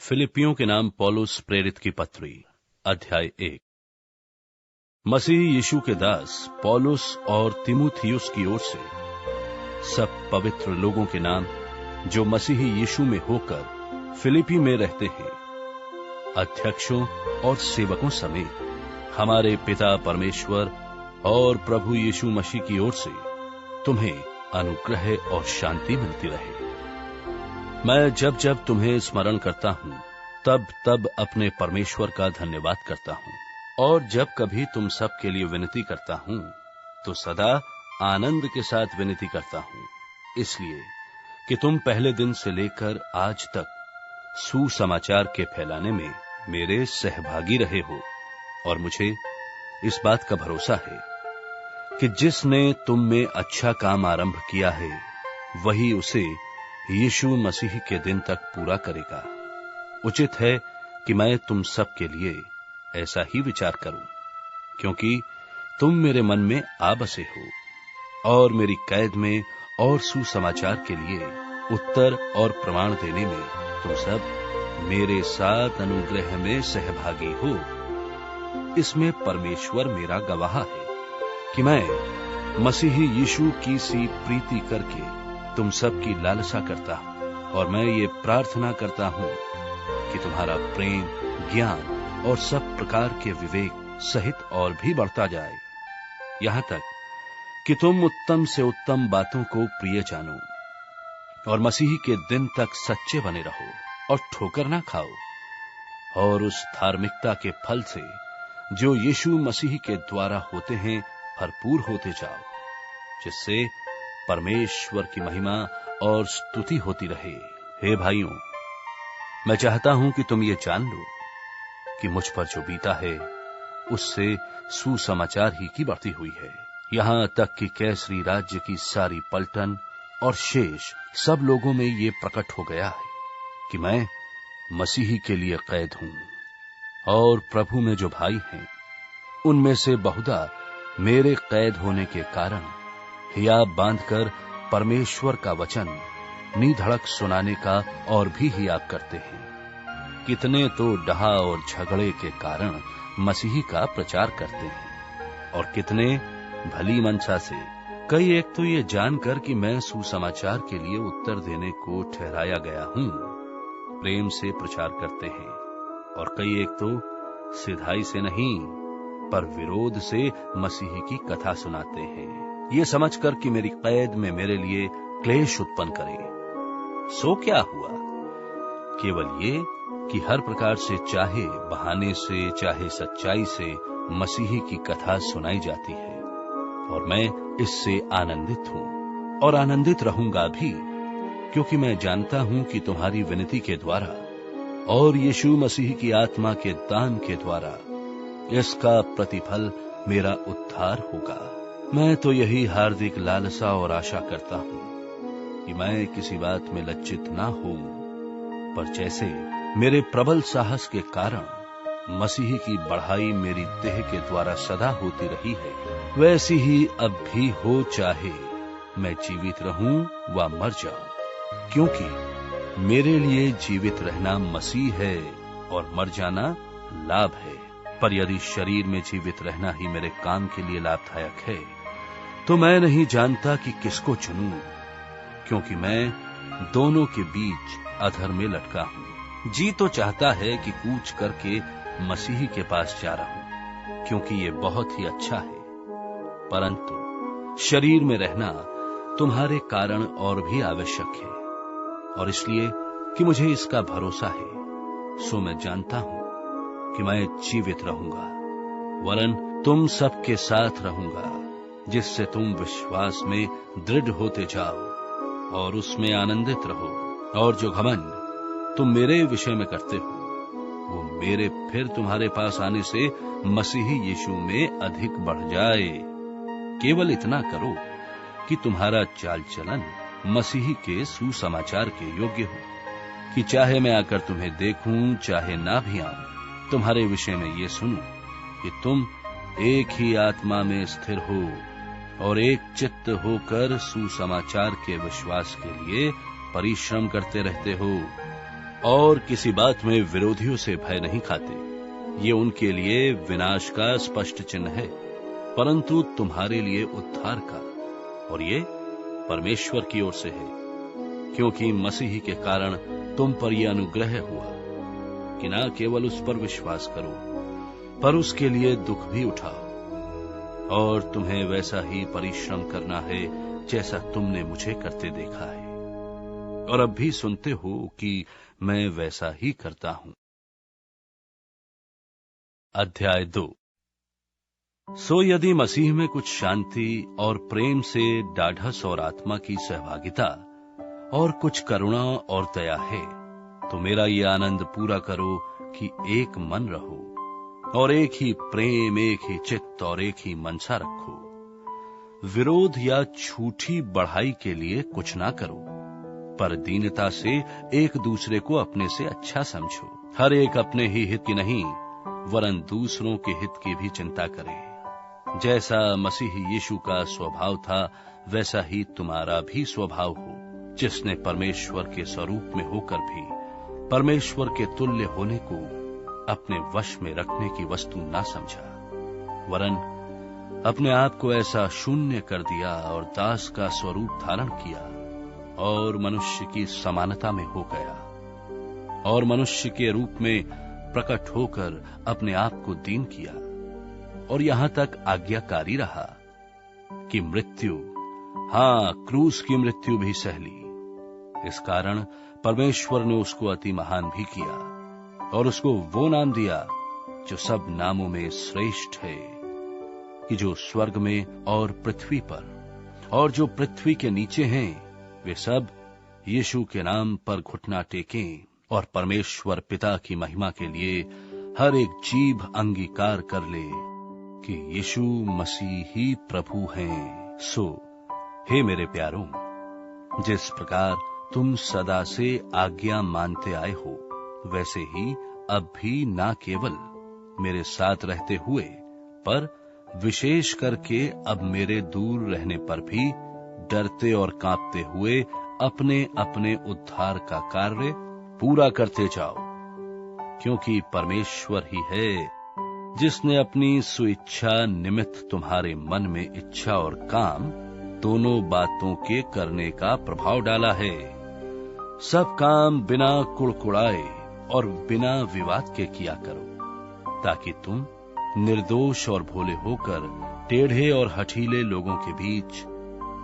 फिलिपियों के नाम पौलुस प्रेरित की पत्री, अध्याय 1। मसीह यीशु के दास पौलुस और तीमुथियुस की ओर से सब पवित्र लोगों के नाम जो मसीह यीशु में होकर फिलिपी में रहते हैं, अध्यक्षों और सेवकों समेत हमारे पिता परमेश्वर और प्रभु यीशु मसीह की ओर से तुम्हें अनुग्रह और शांति मिलती रहे। मैं जब जब तुम्हें स्मरण करता हूं, तब तब अपने परमेश्वर का धन्यवाद करता हूं, और जब कभी तुम सब के लिए विनती करता हूं, तो सदा आनंद के साथ विनती करता हूं, इसलिए कि तुम पहले दिन से लेकर आज तक सुसमाचार के फैलाने में मेरे सहभागी रहे हो। और मुझे इस बात का भरोसा है कि जिसने तुम में अच्छा काम आरंभ किया है, वही उसे यीशु मसीह के दिन तक पूरा करेगा। उचित है कि मैं तुम सब के लिए ऐसा ही विचार करूं, क्योंकि तुम मेरे मन में आ बसे हो और मेरी कैद में और सुसमाचार के लिए उत्तर और प्रमाण देने में तुम सब मेरे साथ अनुग्रह में सहभागी हो। इसमें परमेश्वर मेरा गवाह है कि मैं मसीह यीशु की सी प्रीति करके तुम सब की लालसा करता हूं, और मैं ये प्रार्थना करता हूं कि तुम्हारा प्रेम, ज्ञान और सब प्रकार के विवेक सहित और भी बढ़ता जाए, यहां तक कि तुम उत्तम से उत्तम बातों को प्रिय जानो और मसीह के दिन तक सच्चे बने रहो और ठोकर ना खाओ, और उस धार्मिकता के फल से जो यीशु मसीह के द्वारा होते हैं भरपूर होते जाओ, जिससे परमेश्वर की महिमा और स्तुति होती रहे। हे भाइयों, मैं चाहता हूं कि तुम ये जान लो कि मुझ पर जो बीता है उससे सुसमाचार ही की बढ़ती हुई है, यहां तक कि कैसरी राज्य की सारी पलटन और शेष सब लोगों में ये प्रकट हो गया है कि मैं मसीह के लिए कैद हूं, और प्रभु में जो भाई हैं उनमें से बहुधा मेरे कैद होने के कारण हियाब बांधकर परमेश्वर का वचन निधड़क सुनाने का और भी हियाब करते हैं। कितने तो डहा और झगड़े के कारण मसीह का प्रचार करते हैं, और कितने भली मनसा से, कई एक तो ये जानकर कि मैं सुसमाचार के लिए उत्तर देने को ठहराया गया हूं, प्रेम से प्रचार करते हैं, और कई एक तो सिधाई से नहीं पर विरोध से मसीह की कथा सुनाते हैं, ये समझकर कि मेरी कैद में मेरे लिए क्लेश उत्पन्न करें। सो क्या हुआ? केवल ये कि हर प्रकार से, चाहे बहाने से चाहे सच्चाई से, मसीह की कथा सुनाई जाती है, और मैं इससे आनंदित हूं और आनंदित रहूंगा भी, क्योंकि मैं जानता हूं कि तुम्हारी विनती के द्वारा और यीशु मसीह की आत्मा के दान के द्वारा इसका प्रतिफल मेरा उद्धार होगा। मैं तो यही हार्दिक लालसा और आशा करता हूं कि मैं किसी बात में लज्जित ना हूं, पर जैसे मेरे प्रबल साहस के कारण मसीह की बढ़ाई मेरी देह के द्वारा सदा होती रही है, वैसी ही अब भी हो, चाहे मैं जीवित रहूं व मर जाऊं, क्योंकि मेरे लिए जीवित रहना मसीह है और मर जाना लाभ है। पर यदि शरीर में जीवित रहना ही मेरे काम के लिए लाभदायक है, तो मैं नहीं जानता कि किसको चुनूं, क्योंकि मैं दोनों के बीच अधर में लटका हूं। जी तो चाहता है कि कूच करके मसीह के पास जा रहूं, क्योंकि ये बहुत ही अच्छा है, परंतु शरीर में रहना तुम्हारे कारण और भी आवश्यक है, और इसलिए कि मुझे इसका भरोसा है, सो मैं जानता हूं कि मैं जीवित रहूंगा, वरन तुम सबके साथ रहूंगा, जिससे तुम विश्वास में दृढ़ होते जाओ और उसमें आनंदित रहो, और जो घमंड तुम मेरे विषय में करते हो, वो मेरे फिर तुम्हारे पास आने से मसीह यीशु में अधिक बढ़ जाए। केवल इतना करो कि तुम्हारा चाल चलन मसीह के सुसमाचार के योग्य हो, कि चाहे मैं आकर तुम्हें देखूं चाहे ना भी आऊं, तुम्हारे विषय में ये सुनूं कि तुम एक ही आत्मा में स्थिर हो और एक चित्त होकर सुसमाचार के विश्वास के लिए परिश्रम करते रहते हो। और किसी बात में विरोधियों से भय नहीं खाते। ये उनके लिए विनाश का स्पष्ट चिन्ह है, परंतु तुम्हारे लिए उद्धार का, और ये परमेश्वर की ओर से है, क्योंकि मसीह के कारण तुम पर यह अनुग्रह हुआ कि ना केवल उस पर विश्वास करो, पर उसके लिए दुख भी उठाओ। और तुम्हें वैसा ही परिश्रम करना है जैसा तुमने मुझे करते देखा है, और अब भी सुनते हो कि मैं वैसा ही करता हूं। अध्याय 2। सो यदि मसीह में कुछ शांति और प्रेम से ढाढ़स और आत्मा की सहभागिता और कुछ करुणा और दया है, तो मेरा ये आनंद पूरा करो कि एक मन रहो और एक ही प्रेम, एक ही चित्त और एक ही मनसा रखो। विरोध या झूठी बढ़ाई के लिए कुछ ना करो, पर दीनता से एक दूसरे को अपने से अच्छा समझो। हर एक अपने ही हित की नहीं, वरन दूसरों के हित की भी चिंता करे। जैसा मसीह यीशु का स्वभाव था, वैसा ही तुम्हारा भी स्वभाव हो, जिसने परमेश्वर के स्वरूप में होकर भी परमेश्वर के तुल्य होने को अपने वश में रखने की वस्तु ना समझा, वरन अपने आप को ऐसा शून्य कर दिया और दास का स्वरूप धारण किया और मनुष्य की समानता में हो गया, और मनुष्य के रूप में प्रकट होकर अपने आप को दीन किया, और यहां तक आज्ञाकारी रहा कि मृत्यु, हां, क्रूस की मृत्यु भी सह ली। इस कारण परमेश्वर ने उसको अति महान भी किया और उसको वो नाम दिया जो सब नामों में श्रेष्ठ है, कि जो स्वर्ग में और पृथ्वी पर और जो पृथ्वी के नीचे हैं, वे सब यीशु के नाम पर घुटना टेकें और परमेश्वर पिता की महिमा के लिए हर एक जीभ अंगीकार कर ले कि यीशु मसीह ही प्रभु हैं। सो हे मेरे प्यारों, जिस प्रकार तुम सदा से आज्ञा मानते आए हो, वैसे ही अब भी ना केवल मेरे साथ रहते हुए, पर विशेष करके अब मेरे दूर रहने पर भी डरते और कांपते हुए अपने अपने उद्धार का कार्य पूरा करते जाओ, क्योंकि परमेश्वर ही है जिसने अपनी स्वेच्छा निमित्त तुम्हारे मन में इच्छा और काम दोनों बातों के करने का प्रभाव डाला है। सब काम बिना कुड़कुड़ाए और बिना विवाद के किया करो, ताकि तुम निर्दोष और भोले होकर टेढ़े और हठीले लोगों के बीच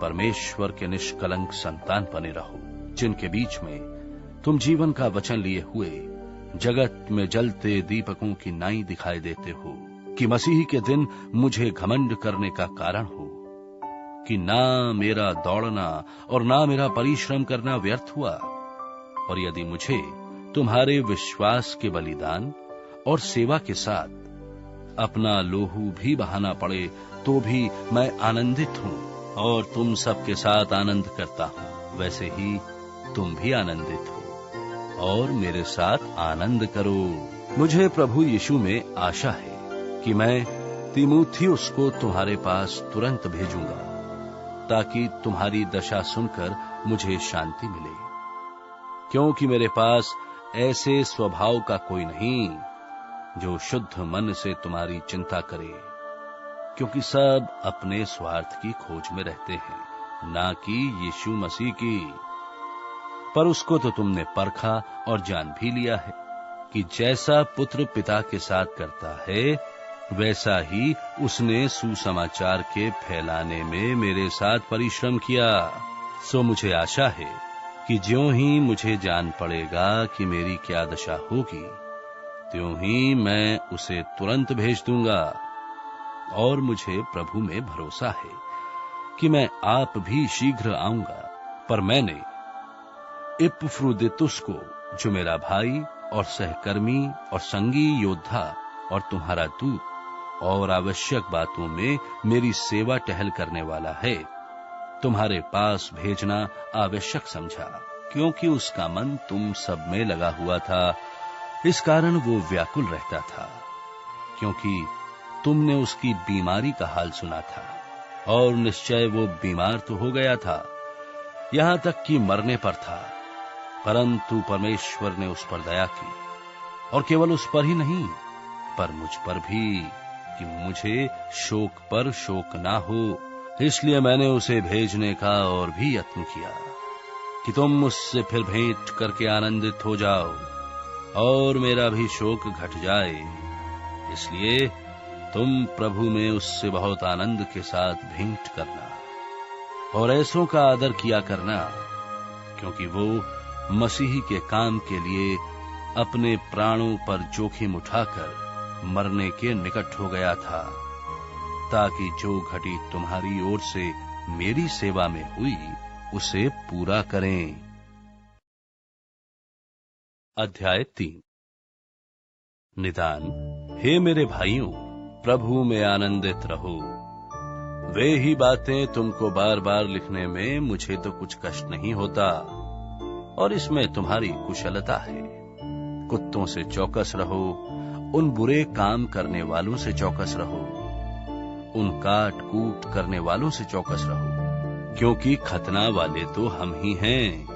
परमेश्वर के निष्कलंक संतान बने रहो, जिनके बीच में तुम जीवन का वचन लिए हुए जगत में जलते दीपकों की नाई दिखाई देते हो, कि मसीह के दिन मुझे घमंड करने का कारण हो, कि ना मेरा दौड़ना और ना मेरा परिश्रम करना व्यर्थ हुआ। और यदि मुझे तुम्हारे विश्वास के बलिदान और सेवा के साथ अपना लोहू भी बहाना पड़े, तो भी मैं आनंदित हूं और तुम सबके साथ आनंद करता हूं। वैसे ही तुम भी आनंदित हो और मेरे साथ आनंद करो। मुझे प्रभु यीशु में आशा है कि मैं तीमुथियुस को तुम्हारे पास तुरंत भेजूंगा, ताकि तुम्हारी दशा सुनकर मुझे शांति मिले, क्योंकि मेरे पास ऐसे स्वभाव का कोई नहीं जो शुद्ध मन से तुम्हारी चिंता करे, क्योंकि सब अपने स्वार्थ की खोज में रहते हैं, ना कि यीशु मसीह की। पर उसको तो तुमने परखा और जान भी लिया है कि जैसा पुत्र पिता के साथ करता है, वैसा ही उसने सुसमाचार के फैलाने में मेरे साथ परिश्रम किया। सो मुझे आशा है कि ज्यों ही मुझे जान पड़ेगा कि मेरी क्या दशा होगी, त्यों ही मैं उसे तुरंत भेज दूंगा। और मुझे प्रभु में भरोसा है कि मैं आप भी शीघ्र आऊंगा। पर मैंने इपफ्रुदितुस को, जो मेरा भाई और सहकर्मी और संगी योद्धा और तुम्हारा दूत और आवश्यक बातों में मेरी सेवा टहल करने वाला है, तुम्हारे पास भेजना आवश्यक समझा, क्योंकि उसका मन तुम सब में लगा हुआ था। इस कारण वो व्याकुल रहता था, क्योंकि तुमने उसकी बीमारी का हाल सुना था, और निश्चय वो बीमार तो हो गया था, यहां तक कि मरने पर था। परंतु परमेश्वर ने उस पर दया की, और केवल उस पर ही नहीं, पर मुझ पर भी, कि मुझे शोक पर शोक ना हो। इसलिए मैंने उसे भेजने का और भी यत्न किया कि तुम मुझसे फिर भेंट करके आनंदित हो जाओ और मेरा भी शोक घट जाए। इसलिए तुम प्रभु में उससे बहुत आनंद के साथ भेंट करना और ऐसों का आदर किया करना, क्योंकि वो मसीही के काम के लिए अपने प्राणों पर जोखिम उठाकर मरने के निकट हो गया था, ताकि जो घटी तुम्हारी ओर से मेरी सेवा में हुई उसे पूरा करें। अध्याय 3। निदान। हे मेरे भाइयों, प्रभु में आनंदित रहो। वे ही बातें तुमको बार बार लिखने में मुझे तो कुछ कष्ट नहीं होता, और इसमें तुम्हारी कुशलता है। कुत्तों से चौकस रहो, उन बुरे काम करने वालों से चौकस रहो, उन काट कूट करने वालों से चौकस रहो, क्योंकि खतना वाले तो हम ही हैं,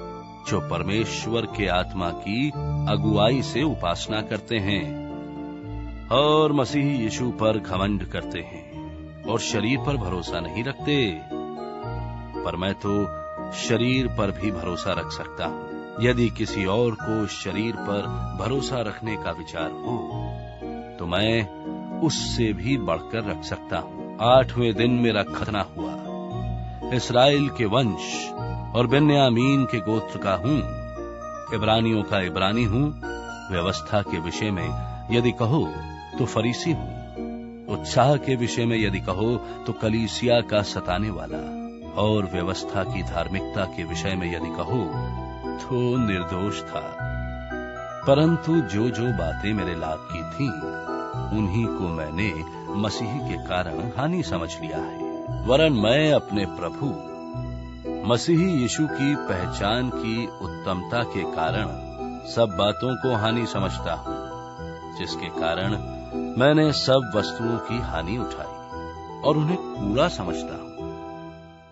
जो परमेश्वर के आत्मा की अगुवाई से उपासना करते हैं और मसीह यीशु पर घमंड करते हैं और शरीर पर भरोसा नहीं रखते। पर मैं तो शरीर पर भी भरोसा रख सकता हूं। यदि किसी और को शरीर पर भरोसा रखने का विचार हो, तो मैं उससे भी बढ़कर रख सकता हूं। 8वें दिन मेरा खतना हुआ। इस्राएल के वंश और बिन्यामीन के गोत्र का हूं, इब्रानियों का इब्रानी हूं। व्यवस्था के विषय में यदि कहो तो फरीसी हूं, उत्साह के विषय में यदि कहो तो कलीसिया का सताने वाला, और व्यवस्था की धार्मिकता के विषय में यदि कहो तो निर्दोष था। परंतु जो जो बातें मेरे लाभ की थीं, उन्हीं को मैंने मसीह के कारण हानि समझ लिया है। वरन मैं अपने प्रभु मसीह यीशु की पहचान की उत्तमता के कारण सब बातों को हानि समझता हूं, जिसके कारण मैंने सब वस्तुओं की हानि उठाई और उन्हें कूड़ा समझता हूं,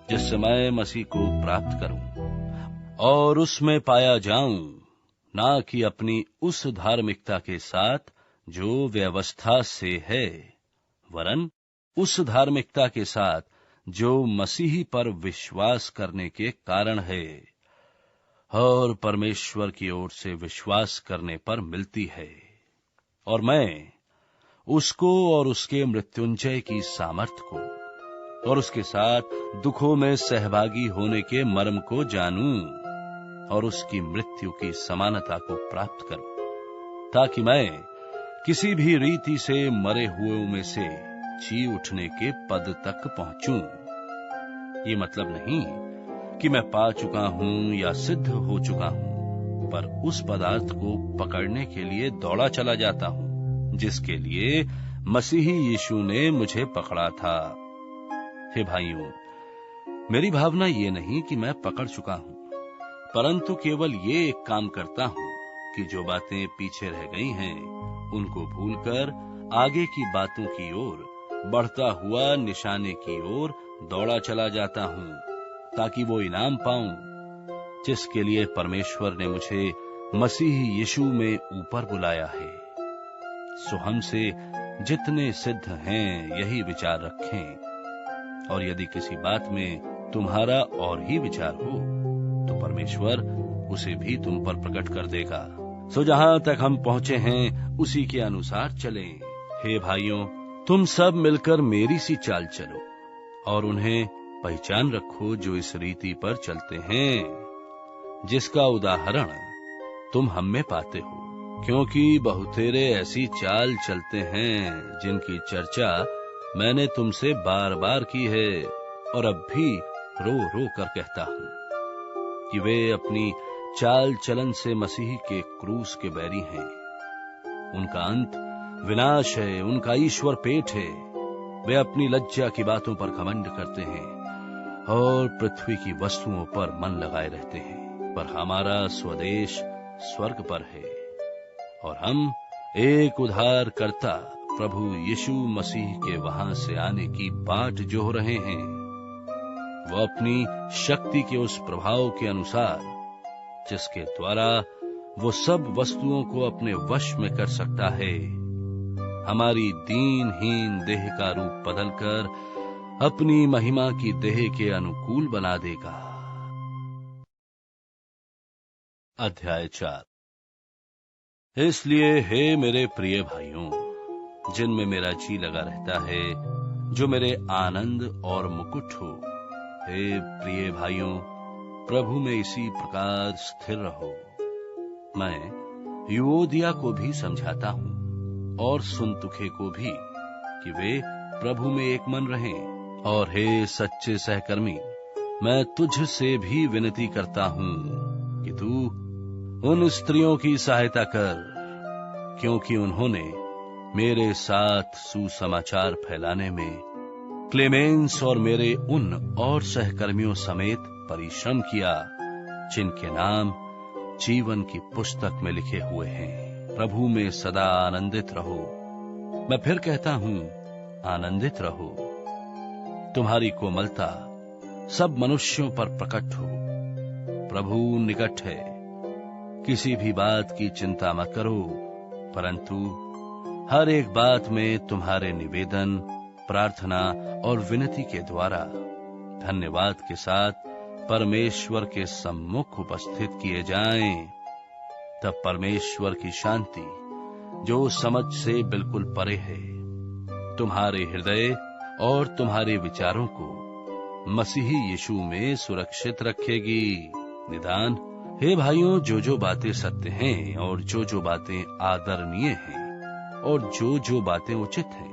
जिससे मैं मसीह को प्राप्त करूं और उसमें पाया जाऊं, ना कि अपनी उस धार्मिकता के साथ जो व्यवस्था से है, वरन उस धार्मिकता के साथ जो मसीह पर विश्वास करने के कारण है और परमेश्वर की ओर से विश्वास करने पर मिलती है। और मैं उसको और उसके मृत्युंजय की सामर्थ को और उसके साथ दुखों में सहभागी होने के मर्म को जानूं और उसकी मृत्यु की समानता को प्राप्त करूं, ताकि मैं किसी भी रीति से मरे हुओं में से जी उठने के पद तक पहुंचूं। ये मतलब नहीं कि मैं पा चुका हूं या सिद्ध हो चुका हूं, पर उस पदार्थ को पकड़ने के लिए दौड़ा चला जाता हूं, जिसके लिए मसीह यीशु ने मुझे पकड़ा था। हे भाइयों, मेरी भावना ये नहीं कि मैं पकड़ चुका हूं, परंतु केवल ये एक काम करता हूं कि जो बातें पीछे रह गई हैं, उनको भूलकर आगे की बातों की ओर बढ़ता हुआ निशाने की ओर दौड़ा चला जाता हूं, ताकि वो इनाम पाऊं जिसके लिए परमेश्वर ने मुझे मसीह यीशु में ऊपर बुलाया है। सो हमसे जितने सिद्ध हैं यही विचार रखें, और यदि किसी बात में तुम्हारा और ही विचार हो तो परमेश्वर उसे भी तुम पर प्रकट कर देगा। सो जहां तक हम पहुंचे हैं उसी के अनुसार चलें। हे भाइयों, तुम सब मिलकर मेरी सी चाल चलो और उन्हें पहचान रखो जो इस रीति पर चलते हैं, जिसका उदाहरण तुम हम में पाते हो, क्योंकि बहुतेरे ऐसी चाल चलते हैं जिनकी चर्चा मैंने तुमसे बार बार की है और अब भी रो रो कर कहता हूं कि वे अपनी चाल चलन से मसीह के क्रूस के बैरी हैं। उनका अंत विनाश है, उनका ईश्वर पेट है। वे अपनी लज्जा की बातों पर घमंड करते हैं और पृथ्वी की वस्तुओं पर मन लगाए रहते हैं। पर हमारा स्वदेश स्वर्ग पर है और हम एक उद्धारकर्ता प्रभु यीशु मसीह के वहां से आने की बाट जोह रहे हैं। वो अपनी शक्ति के उस प्रभाव के अनुसार जिसके द्वारा वो सब वस्तुओं को अपने वश में कर सकता है, हमारी दीनहीन देह का रूप बदलकर अपनी महिमा की देह के अनुकूल बना देगा। अध्याय 4। इसलिए हे मेरे प्रिय भाइयों, जिनमें मेरा जी लगा रहता है, जो मेरे आनंद और मुकुट हो, हे प्रिय भाइयों, प्रभु में इसी प्रकार स्थिर रहो। मैं युओदिया को भी समझाता हूं और सुन्तुखे को भी कि वे प्रभु में एक मन रहें। और हे सच्चे सहकर्मी, मैं तुझ से भी विनती करता हूं कि तू उन स्त्रियों की सहायता कर, क्योंकि उन्होंने मेरे साथ सुसमाचार फैलाने में क्लेमेंस और मेरे उन और सहकर्मियों समेत परिश्रम किया, जिनके नाम जीवन की पुस्तक में लिखे हुए हैं। प्रभु में सदा आनंदित रहो। मैं फिर कहता हूं, आनंदित रहो। तुम्हारी कोमलता सब मनुष्यों पर प्रकट हो। प्रभु निकट है। किसी भी बात की चिंता मत करो, परंतु हर एक बात में तुम्हारे निवेदन, प्रार्थना और विनती के द्वारा धन्यवाद के साथ परमेश्वर के सम्मुख उपस्थित किए जाएं। तब परमेश्वर की शांति, जो समझ से बिल्कुल परे है, तुम्हारे हृदय और तुम्हारे विचारों को मसीही यीशु में सुरक्षित रखेगी। निदान हे भाइयों, जो बातें सत्य हैं और जो बातें आदरणीय हैं और जो बातें उचित हैं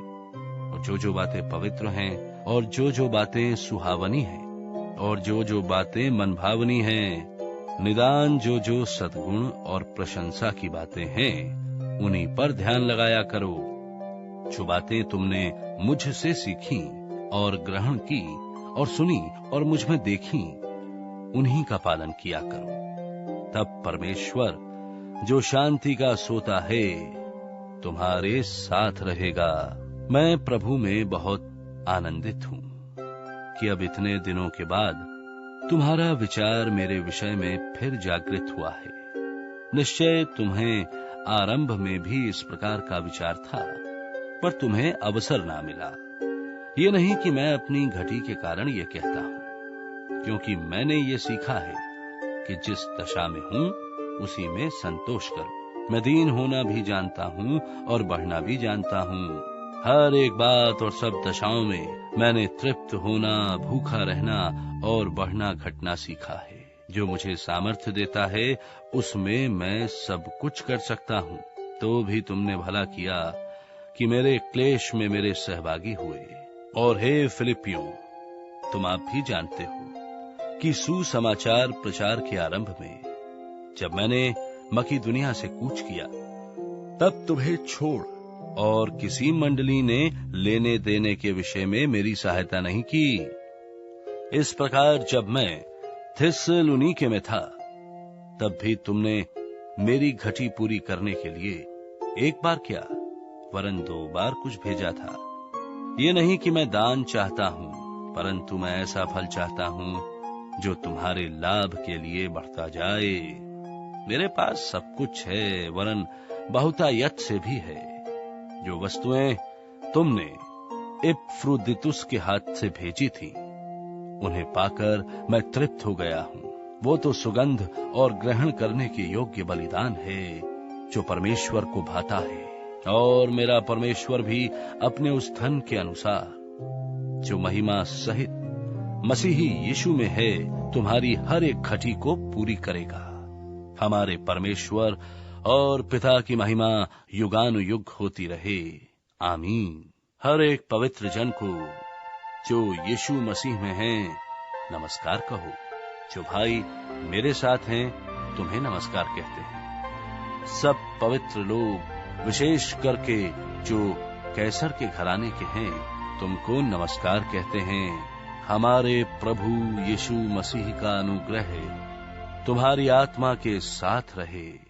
और जो बातें पवित्र हैं और जो बातें सुहावनी हैं और जो बातें मनभावनी हैं, निदान जो सद्गुण और प्रशंसा की बातें हैं, उन्हीं पर ध्यान लगाया करो। जो बातें तुमने मुझसे सीखी और ग्रहण की और सुनी और मुझ में देखी, उन्हीं का पालन किया करो। तब परमेश्वर, जो शांति का सोता है, तुम्हारे साथ रहेगा। मैं प्रभु में बहुत आनंदित हूं कि अब इतने दिनों के बाद तुम्हारा विचार मेरे विषय में फिर जागृत हुआ है। निश्चय तुम्हें आरंभ में भी इस प्रकार का विचार था, पर तुम्हें अवसर ना मिला। ये नहीं कि मैं अपनी घटी के कारण ये कहता हूं, क्योंकि मैंने ये सीखा है कि जिस दशा में हूं उसी में संतोष करो। मैं दीन होना भी जानता हूं और बढ़ना भी जानता हूं। हर एक बात और सब दशाओं में मैंने तृप्त होना, भूखा रहना और बढ़ना घटना सीखा है। जो मुझे सामर्थ्य देता है, उसमें मैं सब कुछ कर सकता हूं। तो भी तुमने भला किया कि मेरे क्लेश में मेरे सहभागी हुए। और हे फिलिपियों, तुम आप भी जानते हो कि सुसमाचार प्रचार के आरंभ में, जब मैंने मकीदुनिया से कूच किया, तब तुम्हें छोड़ और किसी मंडली ने लेने देने के विषय में मेरी सहायता नहीं की। इस प्रकार जब मैं थिस्सलुनीके में था, तब भी तुमने मेरी घटी पूरी करने के लिए एक बार क्या, वरन 2 बार कुछ भेजा था। ये नहीं कि मैं दान चाहता हूं, परंतु मैं ऐसा फल चाहता हूं जो तुम्हारे लाभ के लिए बढ़ता जाए। मेरे पास सब कुछ है, वरन बहुतायत से भी है। जो वस्तुएं तुमने इपफ्रुदीतुस के हाथ से भेजी थी, उन्हें पाकर मैं तृप्त हो गया हूं। वो तो सुगंध और ग्रहण करने के योग्य बलिदान है, जो परमेश्वर को भाता है। और मेरा परमेश्वर भी अपने उस धन के अनुसार, जो महिमा सहित मसीही यीशु में है, तुम्हारी हर एक घटी को पूरी करेगा। हमारे परमेश्वर और पिता की महिमा युगानुयुग होती रहे। आमीन। हर एक पवित्र जन को जो यीशु मसीह में है नमस्कार कहो। जो भाई मेरे साथ हैं, तुम्हें नमस्कार कहते हैं। सब पवित्र लोग, विशेष करके जो कैसर के घराने के हैं, तुमको नमस्कार कहते हैं। हमारे प्रभु यीशु मसीह का अनुग्रह तुम्हारी आत्मा के साथ रहे।